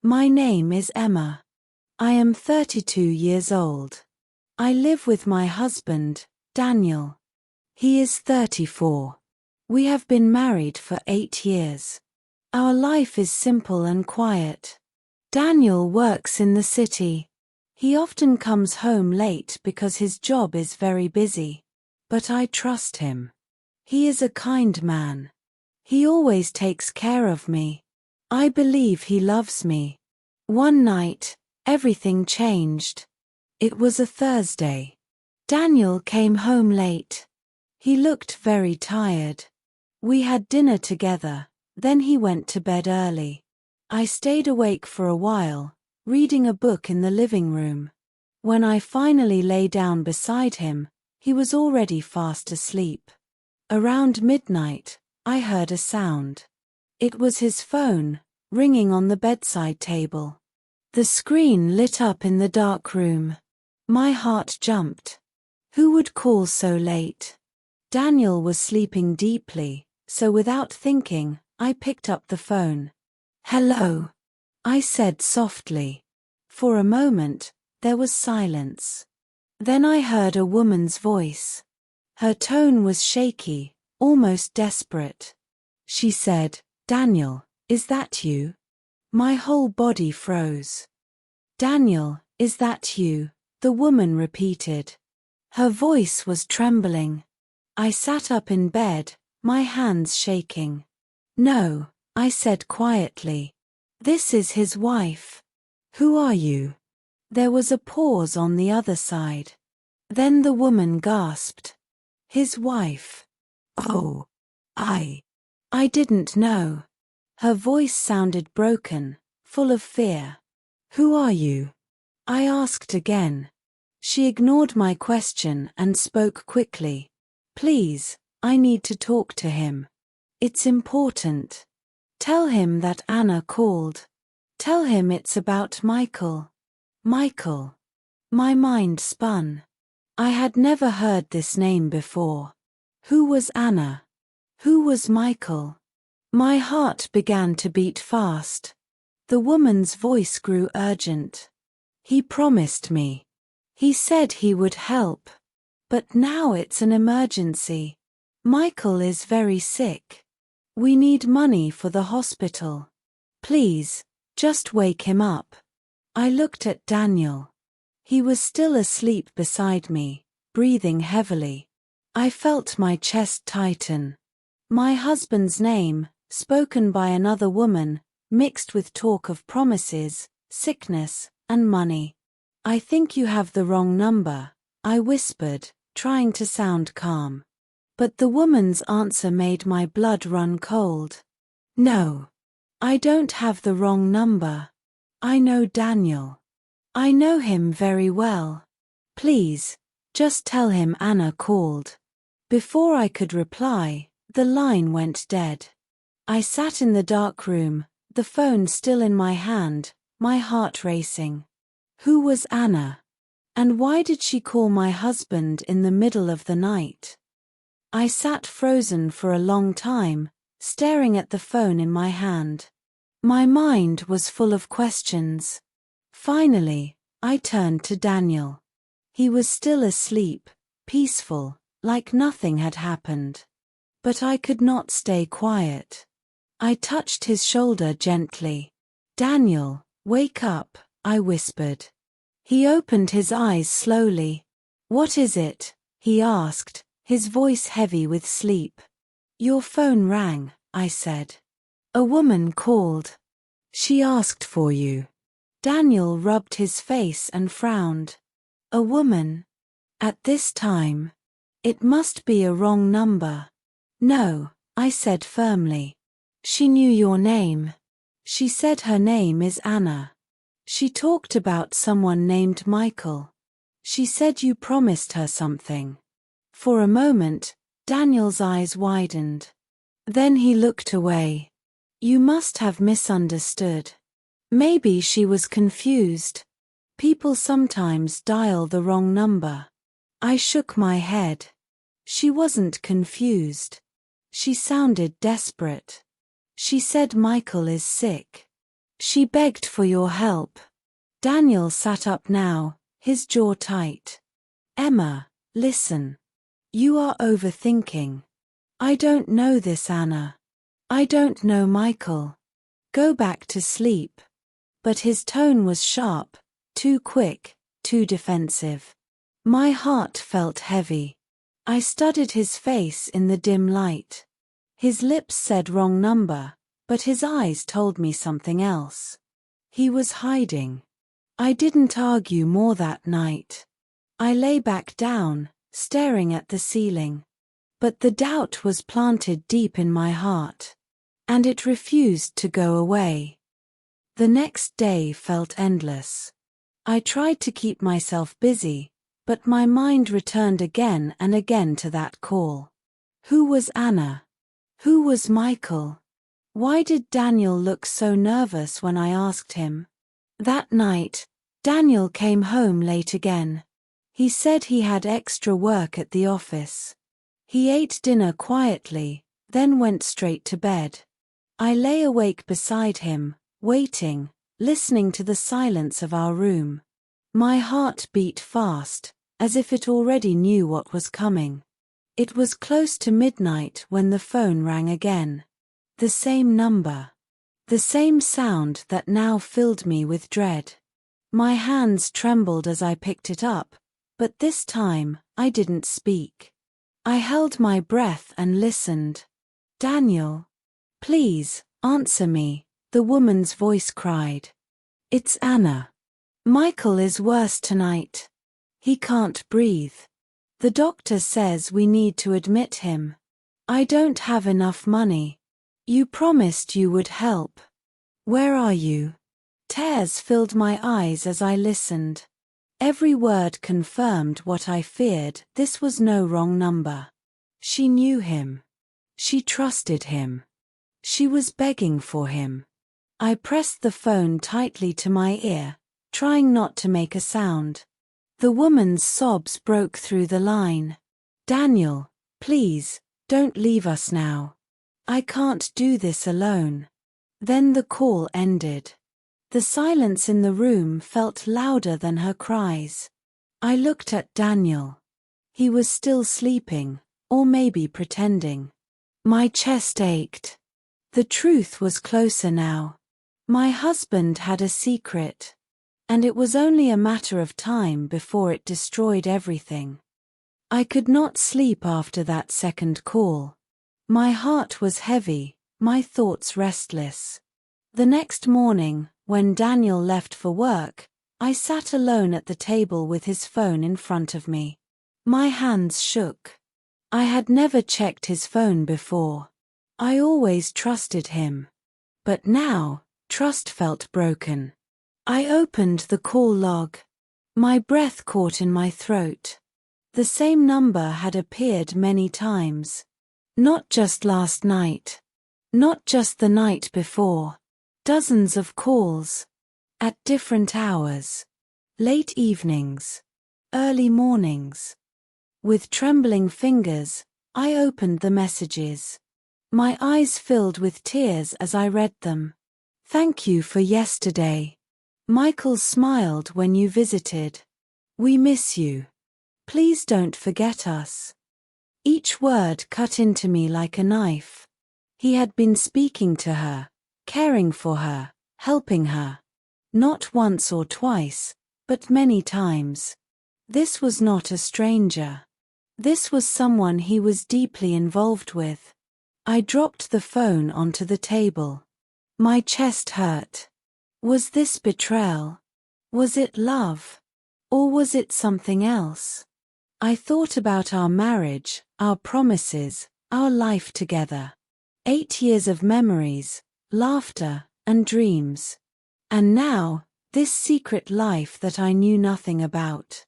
My name is Emma. I am 32 years old. I live with my husband, Daniel. He is 34. We have been married for 8 years. Our life is simple and quiet. Daniel works in the city. He often comes home late because his job is very busy. But I trust him. He is a kind man. He always takes care of me. I believe he loves me. One night, everything changed. It was a Thursday. Daniel came home late. He looked very tired. We had dinner together, then he went to bed early. I stayed awake for a while, reading a book in the living room. When I finally lay down beside him, he was already fast asleep. Around midnight, I heard a sound. It was his phone, ringing on the bedside table. The screen lit up in the dark room. My heart jumped. Who would call so late? Daniel was sleeping deeply, so without thinking, I picked up the phone. "Hello," I said softly. For a moment, there was silence. Then I heard a woman's voice. Her tone was shaky, almost desperate. She said, "Daniel, is that you?" My whole body froze. "Daniel, is that you?" the woman repeated. Her voice was trembling. I sat up in bed, my hands shaking. "No," I said quietly. "This is his wife." "Who are you?" There was a pause on the other side. Then the woman gasped. "His wife." "Oh, I didn't know." Her voice sounded broken, full of fear. "Who are you?" I asked again. She ignored my question and spoke quickly. "Please, I need to talk to him. It's important. Tell him that Anna called. Tell him it's about Michael." Michael. My mind spun. I had never heard this name before. Who was Anna? Who was Michael? My heart began to beat fast. The woman's voice grew urgent. "He promised me. He said he would help. But now it's an emergency. Michael is very sick. We need money for the hospital. Please, just wake him up." I looked at Daniel. He was still asleep beside me, breathing heavily. I felt my chest tighten. My husband's name, spoken by another woman, mixed with talk of promises, sickness, and money. "I think you have the wrong number," I whispered, trying to sound calm. But the woman's answer made my blood run cold. "No. I don't have the wrong number. I know Daniel. I know him very well. Please, just tell him Anna called." Before I could reply, the line went dead. I sat in the dark room, the phone still in my hand, my heart racing. Who was Anna? And why did she call my husband in the middle of the night? I sat frozen for a long time, staring at the phone in my hand. My mind was full of questions. Finally, I turned to Daniel. He was still asleep, peaceful, like nothing had happened. But I could not stay quiet. I touched his shoulder gently. "Daniel, wake up," I whispered. He opened his eyes slowly. "What is it?" he asked, his voice heavy with sleep. "Your phone rang," I said. "A woman called. She asked for you." Daniel rubbed his face and frowned. "A woman? At this time? It must be a wrong number." "No," I said firmly. "She knew your name. She said her name is Anna. She talked about someone named Michael. She said you promised her something." For a moment, Daniel's eyes widened. Then he looked away. "You must have misunderstood. Maybe she was confused. People sometimes dial the wrong number." I shook my head. She wasn't confused. She sounded desperate. She said Michael is sick. She begged for your help. Daniel sat up now, his jaw tight. Emma, listen. You are overthinking. I don't know this, Anna. I don't know Michael. Go back to sleep. But his tone was sharp, too quick, too defensive. My heart felt heavy. I studied his face in the dim light. His lips said wrong number, but his eyes told me something else. He was hiding. I didn't argue more that night. I lay back down, staring at the ceiling. But the doubt was planted deep in my heart, and it refused to go away. The next day felt endless. I tried to keep myself busy, but my mind returned again and again to that call. Who was Anna? Who was Michael? Why did Daniel look so nervous when I asked him? That night, Daniel came home late again. He said he had extra work at the office. He ate dinner quietly, then went straight to bed. I lay awake beside him, waiting, listening to the silence of our room. My heart beat fast, as if it already knew what was coming. It was close to midnight when the phone rang again. The same number. The same sound that now filled me with dread. My hands trembled as I picked it up, but this time, I didn't speak. I held my breath and listened. Daniel, please, answer me, the woman's voice cried. It's Anna. Michael is worse tonight. He can't breathe. The doctor says we need to admit him. I don't have enough money. You promised you would help. Where are you? Tears filled my eyes as I listened. Every word confirmed what I feared. This was no wrong number. She knew him. She trusted him. She was begging for him. I pressed the phone tightly to my ear, trying not to make a sound. The woman's sobs broke through the line. Daniel, please, don't leave us now. I can't do this alone. Then the call ended. The silence in the room felt louder than her cries. I looked at Daniel. He was still sleeping, or maybe pretending. My chest ached. The truth was closer now. My husband had a secret, and it was only a matter of time before it destroyed everything. I could not sleep after that second call. My heart was heavy, my thoughts restless. The next morning, when Daniel left for work, I sat alone at the table with his phone in front of me. My hands shook. I had never checked his phone before. I always trusted him. But now, trust felt broken. I opened the call log. My breath caught in my throat. The same number had appeared many times. Not just last night. Not just the night before. Dozens of calls. At different hours. Late evenings. Early mornings. With trembling fingers, I opened the messages. My eyes filled with tears as I read them. Thank you for yesterday. Michael smiled when you visited. We miss you. Please don't forget us. Each word cut into me like a knife. He had been speaking to her, caring for her, helping her. Not once or twice, but many times. This was not a stranger. This was someone he was deeply involved with. I dropped the phone onto the table. My chest hurt. Was this betrayal? Was it love? Or was it something else? I thought about our marriage, our promises, our life together. 8 years of memories, laughter, and dreams. And now, this secret life that I knew nothing about.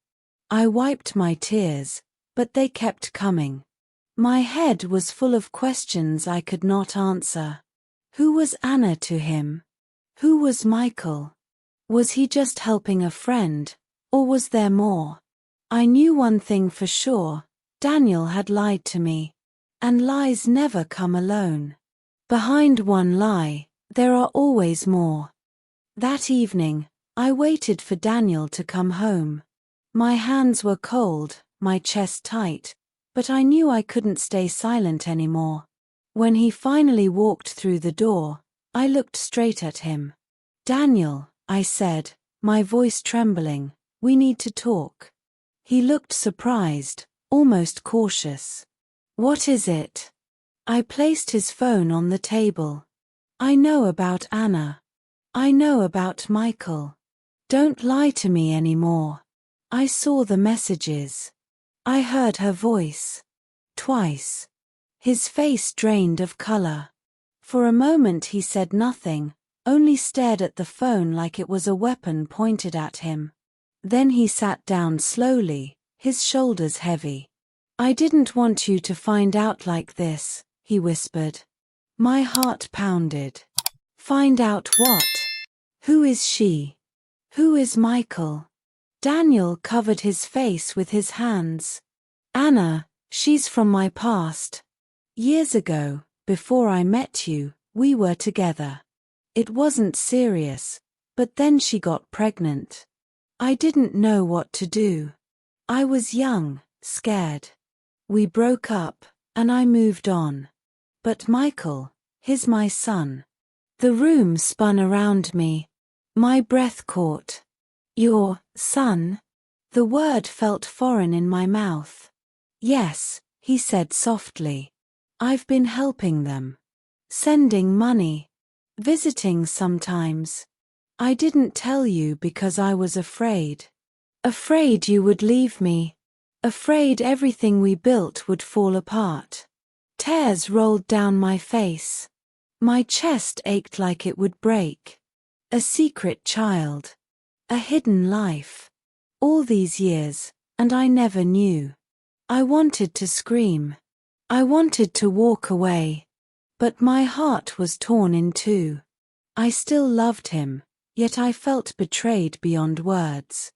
I wiped my tears, but they kept coming. My head was full of questions I could not answer. Who was Anna to him? Who was Michael? Was he just helping a friend, or was there more? I knew one thing for sure, Daniel had lied to me. And lies never come alone. Behind one lie, there are always more. That evening, I waited for Daniel to come home. My hands were cold, my chest tight, but I knew I couldn't stay silent anymore. When he finally walked through the door, I looked straight at him. "Daniel," I said, my voice trembling, "we need to talk." He looked surprised, almost cautious. "What is it?" I placed his phone on the table. "I know about Anna. I know about Michael. Don't lie to me anymore. I saw the messages. I heard her voice. Twice." His face drained of color. For a moment he said nothing, only stared at the phone like it was a weapon pointed at him. Then he sat down slowly, his shoulders heavy. "I didn't want you to find out like this," he whispered. My heart pounded. "Find out what? Who is she? Who is Michael?" Daniel covered his face with his hands. "Anna, she's from my past. Years ago, before I met you, we were together. It wasn't serious, but then she got pregnant. I didn't know what to do. I was young, scared. We broke up, and I moved on. But Michael, he's my son." The room spun around me. My breath caught. "Your son?" The word felt foreign in my mouth. "Yes," he said softly. "I've been helping them. Sending money. Visiting sometimes. I didn't tell you because I was afraid. Afraid you would leave me. Afraid everything we built would fall apart." Tears rolled down my face. My chest ached like it would break. A secret child. A hidden life. All these years, and I never knew. I wanted to scream. I wanted to walk away. But my heart was torn in two. I still loved him, yet I felt betrayed beyond words.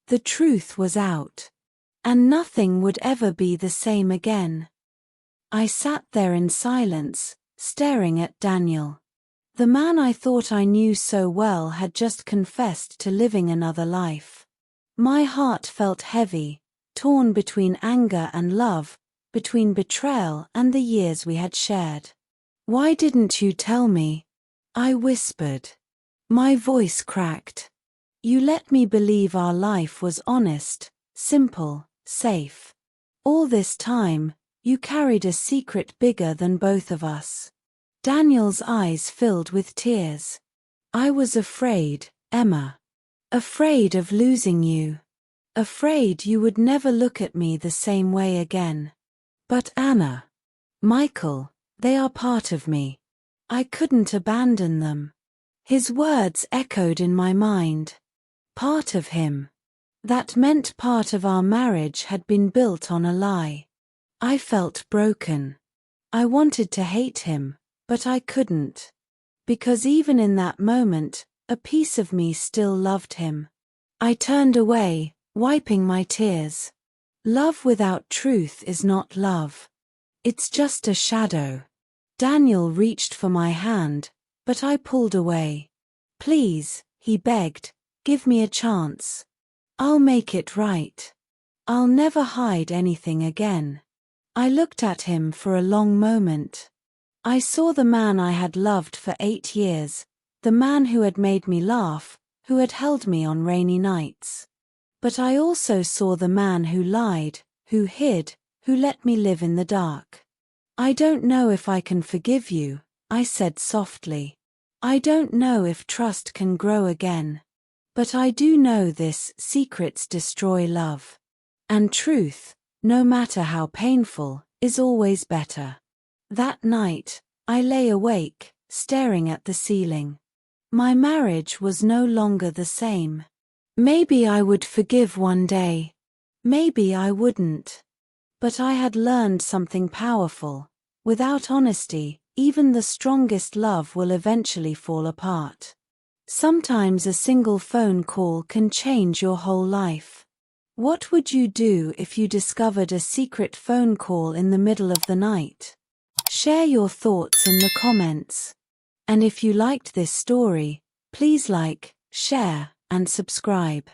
The truth was out. And nothing would ever be the same again. I sat there in silence, staring at Daniel. The man I thought I knew so well had just confessed to living another life. My heart felt heavy, torn between anger and love, between betrayal and the years we had shared. "Why didn't you tell me?" I whispered. My voice cracked. "You let me believe our life was honest, simple, safe. All this time, you carried a secret bigger than both of us." Daniel's eyes filled with tears. "I was afraid, Emma. Afraid of losing you. Afraid you would never look at me the same way again. But Anna, Michael, they are part of me. I couldn't abandon them." His words echoed in my mind. Part of him. That meant part of our marriage had been built on a lie. I felt broken. I wanted to hate him, but I couldn't. Because even in that moment, a piece of me still loved him. I turned away, wiping my tears. Love without truth is not love. It's just a shadow. Daniel reached for my hand, but I pulled away. "Please," he begged, "give me a chance. I'll make it right. I'll never hide anything again." I looked at him for a long moment. I saw the man I had loved for 8 years, the man who had made me laugh, who had held me on rainy nights. But I also saw the man who lied, who hid, who let me live in the dark. "I don't know if I can forgive you," I said softly. "I don't know if trust can grow again. But I do know this: secrets destroy love. And truth, no matter how painful, is always better." That night, I lay awake, staring at the ceiling. My marriage was no longer the same. Maybe I would forgive one day. Maybe I wouldn't. But I had learned something powerful. Without honesty, even the strongest love will eventually fall apart. Sometimes a single phone call can change your whole life. What would you do if you discovered a secret phone call in the middle of the night? Share your thoughts in the comments. And if you liked this story, Please like, share, and subscribe.